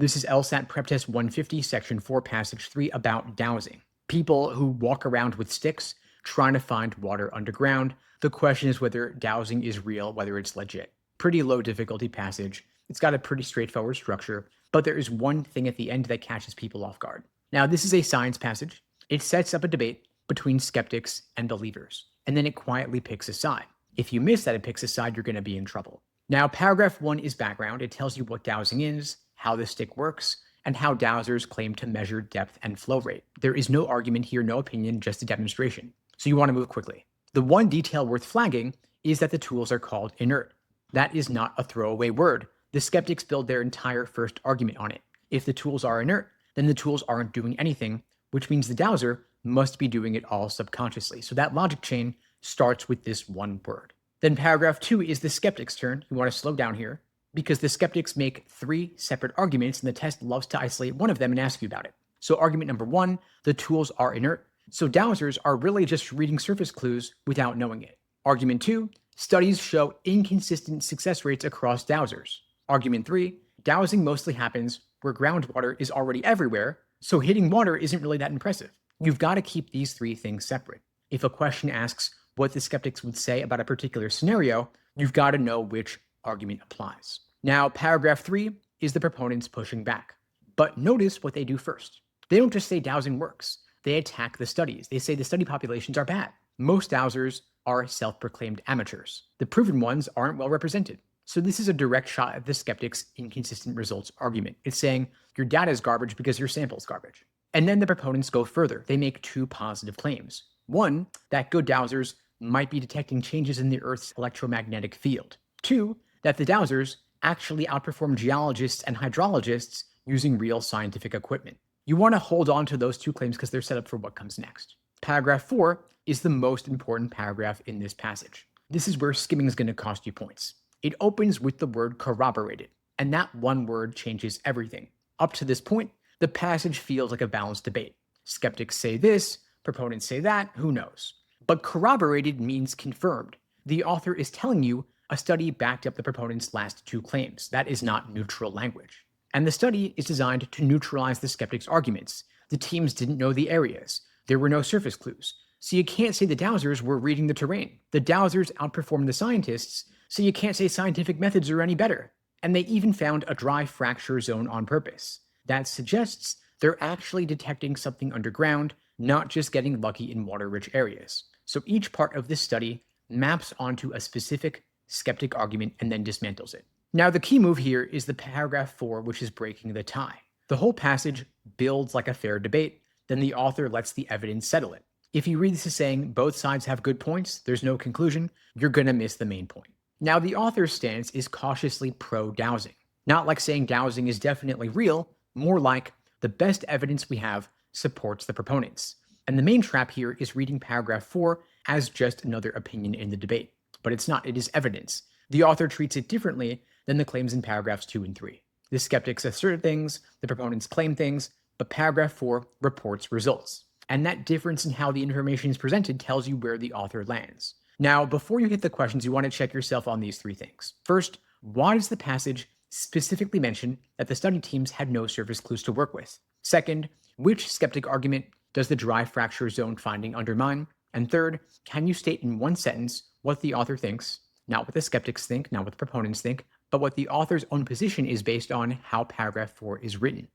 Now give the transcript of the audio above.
This is LSAT PrepTest 150, Section 4, Passage 3, about dowsing. People who walk around with sticks trying to find water underground. The question is whether dowsing is real, whether it's legit. Pretty low difficulty passage. It's got a pretty straightforward structure, but there is one thing at the end that catches people off guard. Now, this is a science passage. It sets up a debate between skeptics and believers, and then it quietly picks a side. If you miss that it picks a side, you're going to be in trouble. Now, paragraph 1 is background. It tells you what dowsing is, how the stick works, and how dowsers claim to measure depth and flow rate. There is no argument here, no opinion, just a demonstration. So you want to move quickly. The one detail worth flagging is that the tools are called inert. That is not a throwaway word. The skeptics build their entire first argument on it. If the tools are inert, then the tools aren't doing anything, which means the dowser must be doing it all subconsciously. So that logic chain starts with this one word. Then paragraph 2 is the skeptic's turn. You want to slow down here because the skeptics make 3 separate arguments and the test loves to isolate one of them and ask you about it. So argument number 1, the tools are inert. So dowsers are really just reading surface clues without knowing it. Argument 2, studies show inconsistent success rates across dowsers. Argument 3, dowsing mostly happens where groundwater is already everywhere, so hitting water isn't really that impressive. You've got to keep these 3 things separate. If a question asks what the skeptics would say about a particular scenario, you've got to know which argument applies. Now, paragraph 3 is the proponents pushing back. But notice what they do first. They don't just say dowsing works. They attack the studies. They say the study populations are bad. Most dowsers are self-proclaimed amateurs. The proven ones aren't well represented. So this is a direct shot at the skeptics' inconsistent results argument. It's saying your data is garbage because your sample's garbage. And then the proponents go further. They make 2 positive claims. 1, that good dowsers might be detecting changes in the Earth's electromagnetic field. 2, that the dowsers actually outperform geologists and hydrologists using real scientific equipment. You want to hold on to those 2 claims because they're set up for what comes next. Paragraph 4 is the most important paragraph in this passage. This is where skimming is going to cost you points. It opens with the word corroborated, and that one word changes everything. Up to this point, the passage feels like a balanced debate. Skeptics say this, proponents say that, who knows? But corroborated means confirmed. The author is telling you a study backed up the proponent's last 2 claims. That is not neutral language. And the study is designed to neutralize the skeptics' arguments. The teams didn't know the areas. There were no surface clues. So you can't say the dowsers were reading the terrain. The dowsers outperformed the scientists, so you can't say scientific methods are any better. And they even found a dry fracture zone on purpose. That suggests they're actually detecting something underground, not just getting lucky in water-rich areas. So each part of this study maps onto a specific skeptic argument and then dismantles it. Now the key move here is the paragraph 4, which is breaking the tie. The whole passage builds like a fair debate, then the author lets the evidence settle it. If you read this as saying both sides have good points, there's no conclusion, you're going to miss the main point. Now the author's stance is cautiously pro-dowsing. Not like saying dowsing is definitely real, more like the best evidence we have supports the proponents. And the main trap here is reading paragraph 4 as just another opinion in the debate. But it's not, it is evidence. The author treats it differently than the claims in paragraphs 2 and 3. The skeptics assert things, the proponents claim things, but paragraph 4 reports results. And that difference in how the information is presented tells you where the author lands. Now, before you hit the questions, you want to check yourself on these 3 things. First, why does the passage specifically mention that the study teams had no surface clues to work with? Second, which skeptic argument does the dry fracture zone finding undermine? And third, can you state in 1 sentence what the author thinks, not what the skeptics think, not what the proponents think, but what the author's own position is based on how paragraph 4 is written?